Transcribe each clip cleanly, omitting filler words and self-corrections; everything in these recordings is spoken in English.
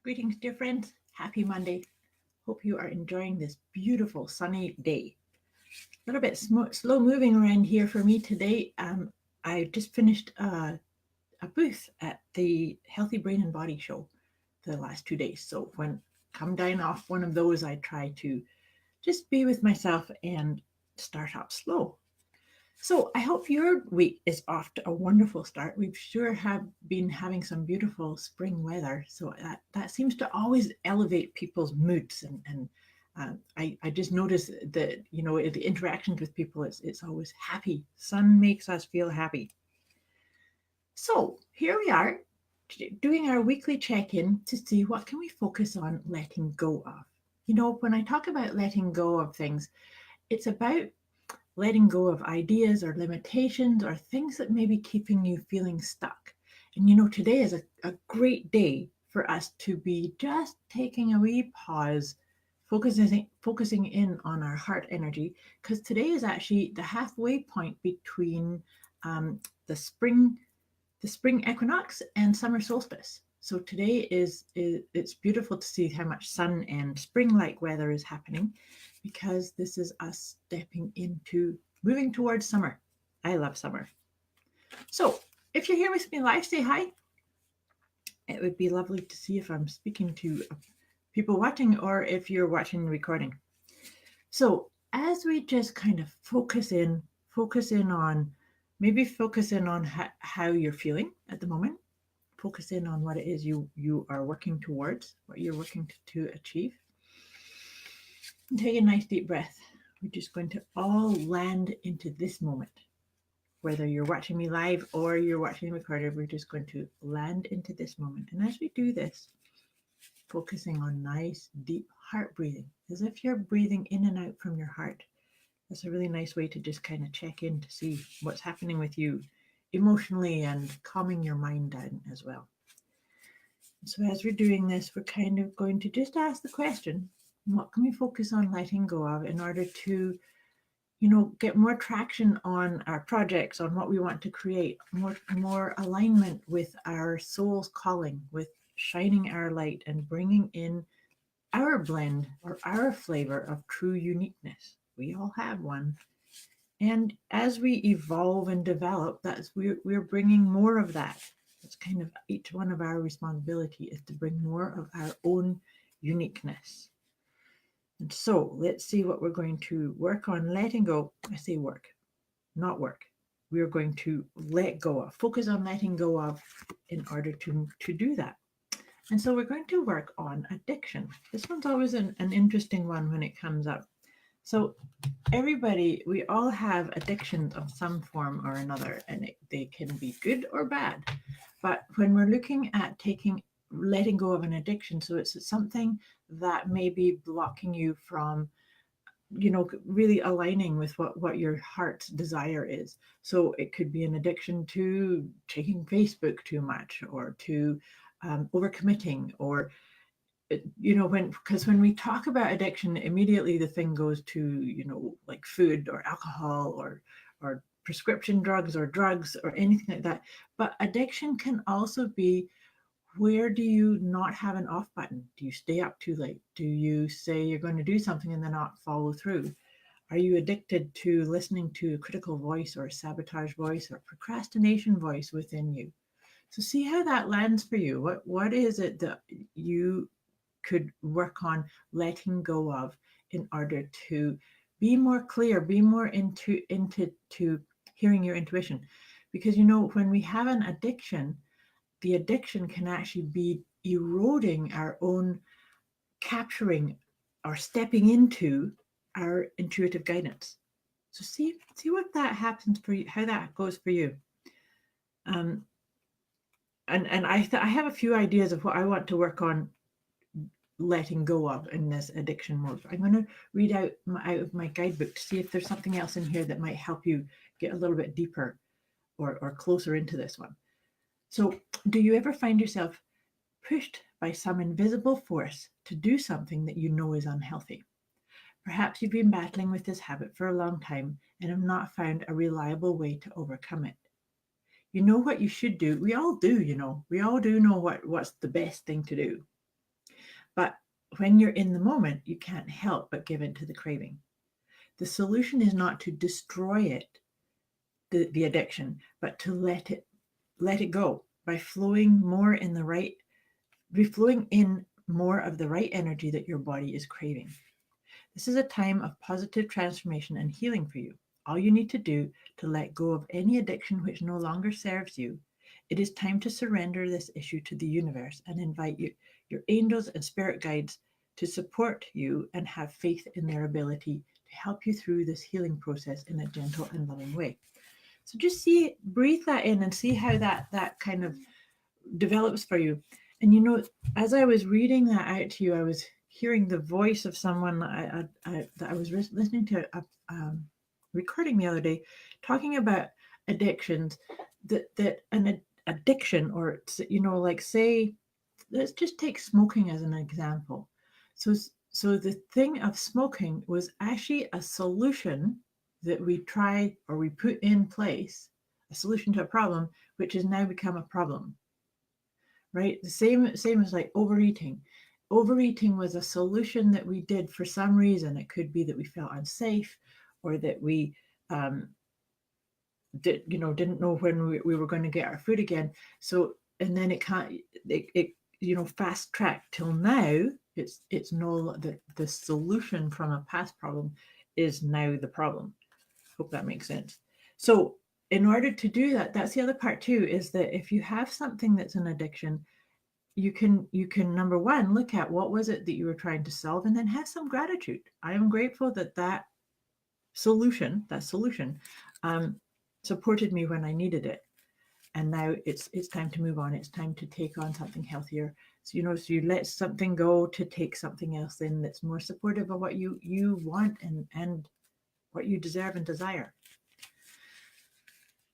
Greetings, dear friends. Happy Monday. Hope you are enjoying this beautiful sunny day. A little bit slow moving around here for me today. I just finished a booth at the Healthy Brain and Body show for the last 2 days. So when come down off one of those, I try to just be with myself and start up slow. So I hope your week is off to a wonderful start. We sure have been having some beautiful spring weather, so that seems to always elevate people's moods. And I just notice that the interactions with people, it's always happy. Sun makes us feel happy. So here we are doing our weekly check-in to see what can we focus on letting go of. When I talk about letting go of things, it's about letting go of ideas or limitations or things that may be keeping you feeling stuck. And today is a great day for us to be just taking a wee pause, focusing in on our heart energy, because today is actually the halfway point between um, the spring the spring equinox and summer solstice. So today is it's beautiful to see how much sun and spring-like weather is happening, because this is us stepping into moving towards summer. I love summer. So if you're here with me live, say hi. It would be lovely to see if I'm speaking to people watching or if you're watching the recording. So as we just kind of focus in on how you're feeling at the moment. Focus in on what it is you are working towards, what you're working to achieve. And take a nice deep breath. We're just going to all land into this moment. Whether you're watching me live or you're watching the recorded, we're just going to land into this moment. And as we do this, focusing on nice deep heart breathing, as if you're breathing in and out from your heart. That's a really nice way to just kind of check in to see what's happening with you emotionally and calming your mind down as well. So as we're doing this, we're kind of going to just ask the question, what can we focus on letting go of in order to, get more traction on our projects, on what we want to create, more alignment with our soul's calling, with shining our light and bringing in our blend or our flavor of true uniqueness. We all have one. And as we evolve and develop, we're bringing more of that. It's kind of each one of our responsibility is to bring more of our own uniqueness. And so let's see what we're going to work on letting go. I say work, not work. We are going to let go of, focus on letting go of in order to do that. And so we're going to work on addiction. This one's always an interesting one when it comes up. So everybody, we all have addictions of some form or another, and they can be good or bad. But when we're looking at letting go of an addiction, so it's something that may be blocking you from, really aligning with what your heart's desire is. So it could be an addiction to checking Facebook too much, or to overcommitting, or when we talk about addiction, immediately the thing goes to like food or alcohol or prescription drugs or anything like that. But addiction can also be, where do you not have an off button? Do you stay up too late? Do you say you're going to do something and then not follow through? Are you addicted to listening to a critical voice or a sabotage voice or procrastination voice within you? So see how that lands for you. What is it that you could work on letting go of in order to be more clear, be more into hearing your intuition? Because when we have an addiction, the addiction can actually be eroding our own capturing or stepping into our intuitive guidance. So see what that happens for you, how that goes for you. And I have a few ideas of what I want to work on letting go of in this addiction mode. I'm going to read out of my guidebook to see if there's something else in here that might help you get a little bit deeper or closer into this one. So, do you ever find yourself pushed by some invisible force to do something that you know is unhealthy? Perhaps you've been battling with this habit for a long time and have not found a reliable way to overcome it. You know what you should do. We all do, we all do know what's the best thing to do. But when you're in the moment, you can't help but give in to the craving. The solution is not to destroy it, the addiction, but to let it go by flowing more in the right, reflowing in more of the right energy that your body is craving. This is a time of positive transformation and healing for you. All you need to do to let go of any addiction which no longer serves you, it is time to surrender this issue to the universe and invite your angels and spirit guides to support you and have faith in their ability to help you through this healing process in a gentle and loving way. So just breathe that in and see how that kind of develops for you. And as I was reading that out to you, I was hearing the voice of someone that I was listening to a recording the other day, talking about addictions. That an addiction, or like, say, let's just take smoking as an example. So the thing of smoking was actually a solution that we try or we put in place, a solution to a problem, which has now become a problem. Right? The same as like overeating. Overeating was a solution that we did for some reason. It could be that we felt unsafe, or that we didn't know when we were going to get our food again. So, and then it can't it fast track till now. It's no, the solution from a past problem is now the problem. Hope that makes sense. So in order to do that, that's the other part too, is that if you have something that's an addiction, you can number one, look at what was it that you were trying to solve, and then have some gratitude. I am grateful that solution supported me when I needed it, and now it's time to move on. It's time to take on something healthier. So so you let something go to take something else in that's more supportive of what you want and what you deserve and desire.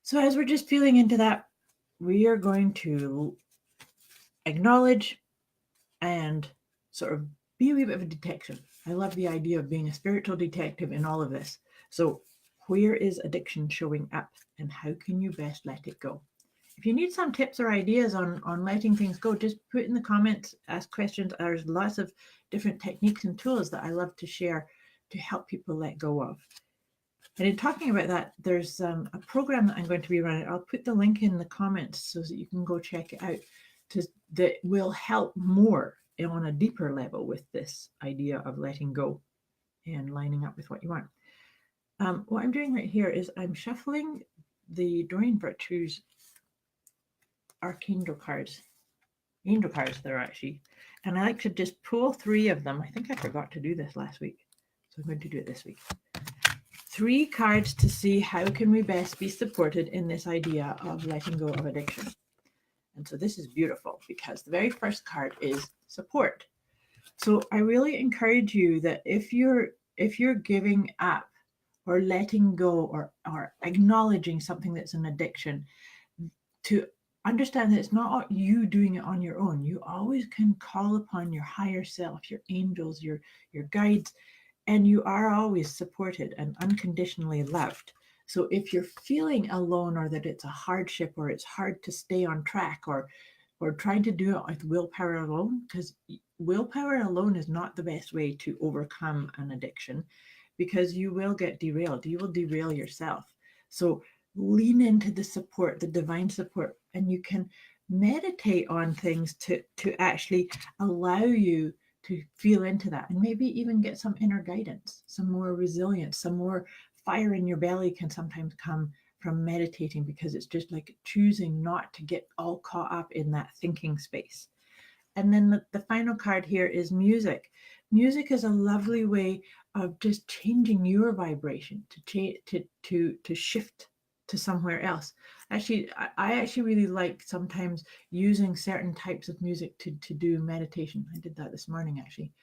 So as we're just feeling into that, we are going to acknowledge and sort of be a wee bit of a detective. I love the idea of being a spiritual detective in all of this. So where is addiction showing up, and how can you best let it go? If you need some tips or ideas on letting things go, just put in the comments, ask questions. There's lots of different techniques and tools that I love to share to help people let go of. And in talking about that, there's a program that I'm going to be running. I'll put the link in the comments so that you can go check it out, that will help more on a deeper level with this idea of letting go and lining up with what you want. What I'm doing right here is I'm shuffling the Doreen Virtue's Archangel cards, angel cards there actually, and I like to just pull 3 of them. I think I forgot to do this last week, so I'm going to do it this week. 3 cards to see how can we best be supported in this idea of letting go of addiction. And so this is beautiful because the very first card is support. So I really encourage you that if you're giving up or letting go or acknowledging something that's an addiction, to understand that it's not you doing it on your own. You always can call upon your higher self, your angels, your guides, and you are always supported and unconditionally loved. So if you're feeling alone, or that it's a hardship, or it's hard to stay on track, or trying to do it with willpower alone, because willpower alone is not the best way to overcome an addiction, because you will get derailed. You will derail yourself. So lean into the support, the divine support, and you can meditate on things to actually allow you to feel into that, and maybe even get some inner guidance, some more resilience, some more fire in your belly can sometimes come from meditating, because it's just like choosing not to get all caught up in that thinking space. And then the final card here is music. Music is a lovely way of just changing your vibration, to shift to somewhere else. Actually, I actually really like sometimes using certain types of music to do meditation. I did that this morning actually,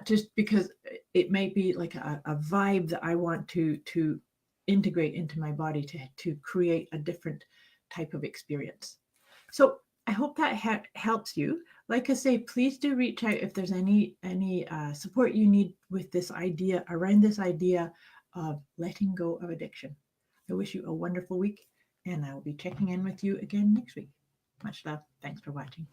just because it might be like a vibe that I want to integrate into my body to create a different type of experience. So I hope that helps you. Like I say, please do reach out if there's any support you need with this idea, around this idea of letting go of addiction. I wish you a wonderful week, and I will be checking in with you again next week. Much love. Thanks for watching.